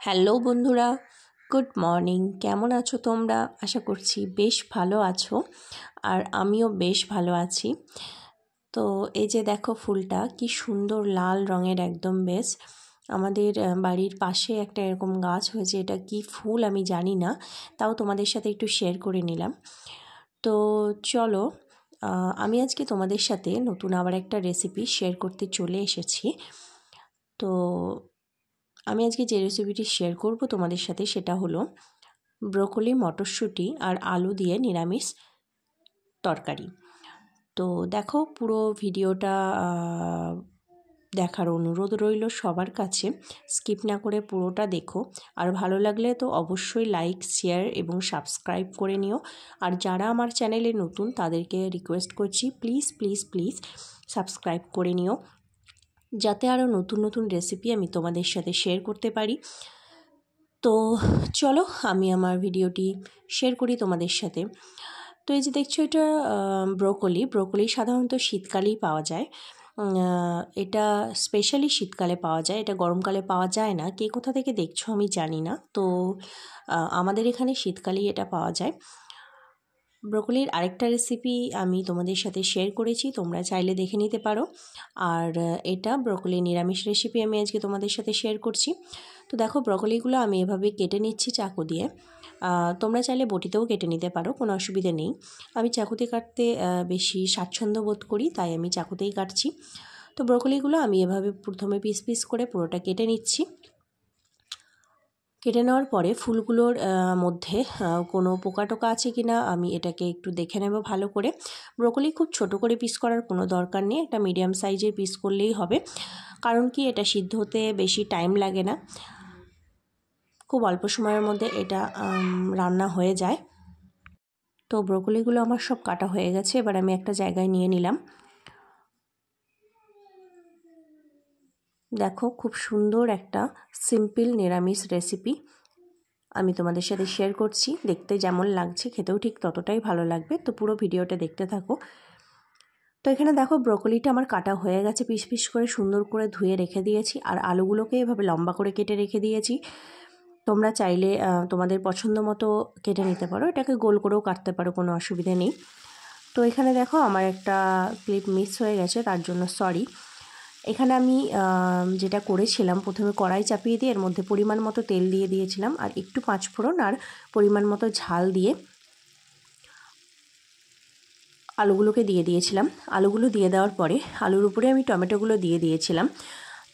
Hello বন্ধুরা, good morning. কেমন আছো তোমরা? আশা করছি বেশ ভালো আছো, আর আমিও বেশ ভালো আছি। তো এই যে দেখো, ফুলটা কি সুন্দর লাল রঙের, একদম বেশ। আমাদের বাড়ির পাশে একটা এরকম গাছ হয়েছে। এটা কি ফুল আমি জানি না, তাও তোমাদের সাথে একটু শেয়ার করে নিলাম। তো চলো, আমি আজকে তোমাদের সাথে নতুন আবার একটা রেসিপি শেয়ার করতে চলে এসেছি। তো আমি আজকে যে রেসিপিটি শেয়ার করব তোমাদের সাথে সেটা হলো ব্রোকলি, মটরশুঁটি আর আলু দিয়ে নিরামিষ তরকারি। তো দেখো, পুরো ভিডিওটা দেখার অনুরোধ রইল সবার কাছে, স্কিপ না করে পুরোটা দেখো। আর ভালো লাগলে তো অবশ্যই লাইক, শেয়ার এবং সাবস্ক্রাইব করে নিও। আর যারা আমার চ্যানেলে নতুন তাদেরকে রিকোয়েস্ট করছি, প্লিজ প্লিজ প্লিজ সাবস্ক্রাইব করে নিও, যাতে আরও নতুন নতুন রেসিপি আমি তোমাদের সাথে শেয়ার করতে পারি। তো চলো, আমি আমার ভিডিওটি শেয়ার করি তোমাদের সাথে। তো এই যে দেখছো, এটা ব্রোকলি সাধারণত শীতকালেই পাওয়া যায়। এটা স্পেশালি শীতকালে পাওয়া যায়, এটা গরমকালে পাওয়া যায় না। কে কোথা থেকে দেখছো আমি জানি না, তো আমাদের এখানে শীতকালেই এটা পাওয়া যায়। ব্রোকলির আরেকটা রেসিপি আমি তোমাদের সাথে শেয়ার করেছি, তোমরা চাইলে দেখে নিতে পারো। আর এটা ব্রোকলি নিরামিষ রেসিপি আমি আজকে তোমাদের সাথে শেয়ার করছি। তো দেখো, ব্রোকলিগুলো আমি এভাবে কেটে নিচ্ছি চাকু দিয়ে। তোমরা চাইলে বটিতেও কেটে নিতে পারো, কোনো অসুবিধে নেই। আমি চাকুতে কাটতে বেশি স্বাচ্ছন্দ্য বোধ করি, তাই আমি চাকুতেই কাটছি। তো ব্রোকলিগুলো আমি এভাবে প্রথমে পিস পিস করে পুরোটা কেটে নিচ্ছি। কেটে নেওয়ার পরে ফুলগুলোর মধ্যে কোনো পোকা টোকা আছে কি না আমি এটাকে একটু দেখে নেব ভালো করে। ব্রোকলি খুব ছোট করে পিস করার কোনো দরকার নেই, একটা মিডিয়াম সাইজের পিস করলেই হবে। কারণ কি, এটা সিদ্ধ হতে বেশি টাইম লাগে না, খুব অল্প সময়ের মধ্যে এটা রান্না হয়ে যায়। তো ব্রোকলিগুলো আমার সব কাটা হয়ে গেছে, এবার আমি একটা জায়গায় নিয়ে নিলাম। দেখো, খুব সুন্দর একটা সিম্পল নিরামিষ রেসিপি আমি তোমাদের সাথে শেয়ার করছি। দেখতে যেমন লাগছে, খেতেও ঠিক ততটাই ভালো লাগবে। তো পুরো ভিডিওটা দেখতে থাকো। তো এখানে দেখো, ব্রোকলিটা আমার কাটা হয়ে গেছে, পিস পিস করে সুন্দর করে ধুয়ে রেখে দিয়েছি। আর আলুগুলোকে এভাবে লম্বা করে কেটে রেখে দিয়েছি। তোমরা চাইলে তোমাদের পছন্দ মতো কেটে নিতে পারো, এটাকে গোল করেও কাটতে পারো, কোনো অসুবিধে নেই। তো এখানে দেখো, আমার একটা ক্লিপ মিস হয়ে গেছে, তার জন্য সরি। এখানে আমি যেটা করেছিলাম, প্রথমে কড়াই চাপিয়ে দিয়ে এর মধ্যে পরিমাণ মতো তেল দিয়ে দিয়েছিলাম, আর একটু পাঁচফোড়ন আর পরিমাণ মতো ঝাল দিয়ে আলুগুলোকে দিয়ে দিয়েছিলাম। আলুগুলো দিয়ে দেওয়ার পরে আলুর উপরে আমি টমেটোগুলো দিয়ে দিয়েছিলাম।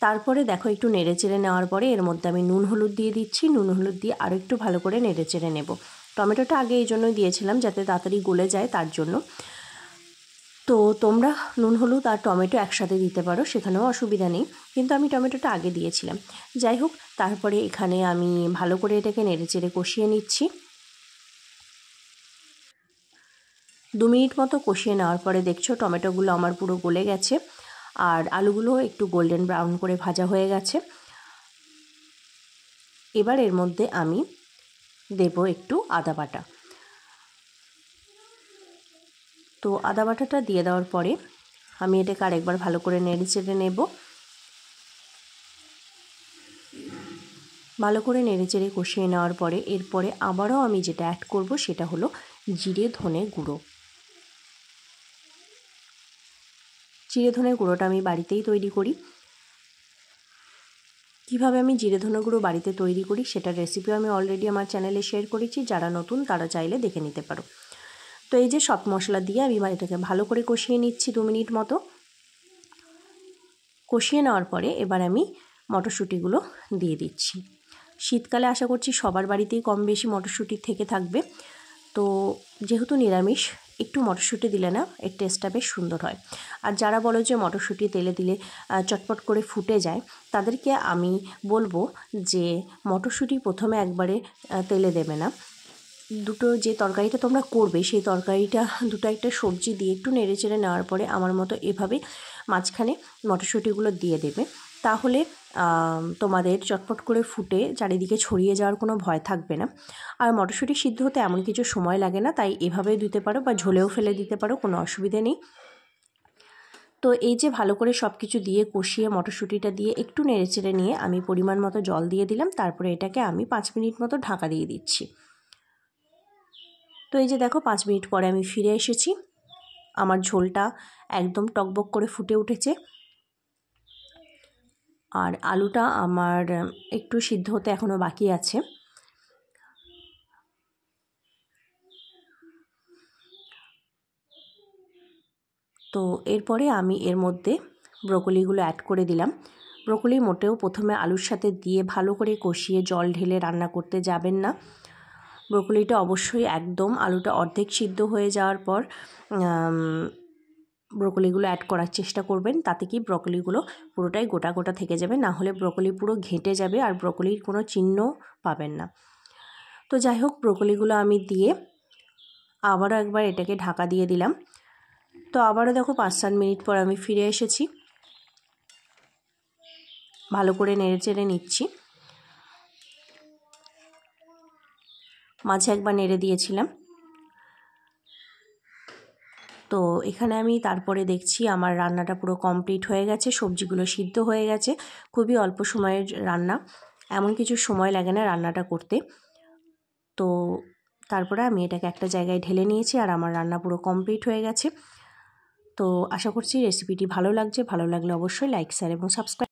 তারপরে দেখো, একটু নেড়ে চেড়ে নেওয়ার পরে এর মধ্যে আমি নুন হলুদ দিয়ে দিচ্ছি। নুন হলুদ দিয়ে আরও একটু ভালো করে নেড়ে চেড়ে নেব। টমেটোটা আগে এই জন্যই দিয়েছিলাম যাতে তাড়াতাড়ি গলে যায়, তার জন্য। তো তোমরা নুন হলুদ আর টমেটো একসাথে দিতে পারো, সেখানেও অসুবিধা নেই, কিন্তু আমি টমেটোটা আগে দিয়েছিলাম। যাই হোক, তারপরে এখানে আমি ভালো করে এটাকে নেড়ে চেড়ে কষিয়ে নিচ্ছি। 2 মিনিট মতো কষিয়ে নেওয়ার পরে দেখছো টমেটোগুলো আমার পুরো গলে গেছে, আর আলুগুলো একটু গোল্ডেন ব্রাউন করে ভাজা হয়ে গেছে। এবার এর মধ্যে আমি দেব একটু আদা বাটা। তো আদা বাটাটা দিয়ে দেওয়ার পরে আমি এটাকে আরেকবার ভালো করে নেড়ে চেড়ে নেব। ভালো করে নেড়ে চেড়ে কষিয়ে নেওয়ার পরে এরপরে আবারও আমি যেটা অ্যাড করব সেটা হলো জিরে ধনে গুঁড়ো। জিরে ধনে গুঁড়োটা আমি বাড়িতেই তৈরি করি। কীভাবে আমি জিরে ধনে গুঁড়ো বাড়িতে তৈরি করি সেটার রেসিপিও আমি অলরেডি আমার চ্যানেলে শেয়ার করেছি, যারা নতুন তারা চাইলে দেখে নিতে পারো। তো এই যে সব মশলা দিয়ে আমি এটাকে ভালো করে কষিয়ে নিচ্ছি 2 মিনিট মতো। কষিয়ে নেওয়ার পরে এবার আমি মটরশুঁটিগুলো দিয়ে দিচ্ছি। শীতকালে আশা করছি সবার বাড়িতেই কম বেশি মটরশুঁটি থেকে থাকবে। তো যেহেতু নিরামিষ, একটু মটরশুঁটি দিলে না এর টেস্টটা বেশ সুন্দর হয়। আর যারা বলো যে মটরশুঁটি তেলে দিলে চটপট করে ফুটে যায়, তাদেরকে আমি বলবো যে মটরশুঁটি প্রথমে একবারে তেলে দেবে না। দুটো যে তরকারিটা তোমরা করবে সেই তরকারিটা দুটো একটা সবজি দিয়ে একটু নেড়ে চেড়ে নেওয়ার পরে আমার মতো এভাবে মাঝখানে মটরশুঁটিগুলো দিয়ে দেবে। তাহলে তোমাদের চটপট করে ফুটে চারিদিকে ছড়িয়ে যাওয়ার কোনো ভয় থাকবে না। আর মটরশুঁটি সিদ্ধ হতে এমন কিছু সময় লাগে না, তাই এভাবেই দিতে পারো বা ঝোলেও ফেলে দিতে পারো, কোনো অসুবিধে নেই। তো এই যে ভালো করে সব কিছু দিয়ে কষিয়ে মটরশুঁটিটা দিয়ে একটু নেড়েচেড়ে নিয়ে আমি পরিমাণ মতো জল দিয়ে দিলাম। তারপরে এটাকে আমি 5 মিনিট মতো ঢাকা দিয়ে দিচ্ছি। তো এই যে দেখো 5 মিনিট পরে আমি ফিরে এসেছি। আমার ঝোলটা একদম টকবক করে ফুটে উঠেছে আর আলুটা আমার একটু সিদ্ধ হতে এখনও বাকি আছে। তো এরপরে আমি এর মধ্যে ব্রোকলিগুলো অ্যাড করে দিলাম। ব্রোকলি মোটেও প্রথমে আলুর সাথে দিয়ে ভালো করে কষিয়ে জল ঢেলে রান্না করতে যাবেন না। ব্রোকলিটা অবশ্যই একদম আলুটা অর্ধেক সিদ্ধ হয়ে যাওয়ার পর ব্রোকলিগুলো অ্যাড করার চেষ্টা করবেন, তাতে কি ব্রোকলিগুলো পুরোটাই গোটা গোটা থেকে যাবে, না হলে ব্রোকলি পুরো ঘেঁটে যাবে আর ব্রোকলির কোনো চিহ্ন পাবেন না। তো যাই হোক, ব্রোকলিগুলো আমি দিয়ে আবারও একবার এটাকে ঢাকা দিয়ে দিলাম। তো আবারও দেখো 5-7 মিনিট পর আমি ফিরে এসেছি। ভালো করে নেড়েচেড়ে নিচ্ছি। মাঝে একবার নেড়ে দিয়েছিলাম। তো এখানে আমি তারপরে দেখছি আমার রান্নাটা পুরো কমপ্লিট হয়ে গেছে, সবজিগুলো সিদ্ধ হয়ে গেছে। খুবই অল্প সময়ের রান্না, এমন কিছু সময় লাগে না রান্নাটা করতে। তো তারপরে আমি এটাকে একটা জায়গায় ঢেলে নিয়েছি আর আমার রান্না পুরো কমপ্লিট হয়ে গেছে। তো আশা করছি রেসিপিটি ভালো লাগছে। ভালো লাগলে অবশ্যই লাইক, শেয়ার এবং সাবস্ক্রাইব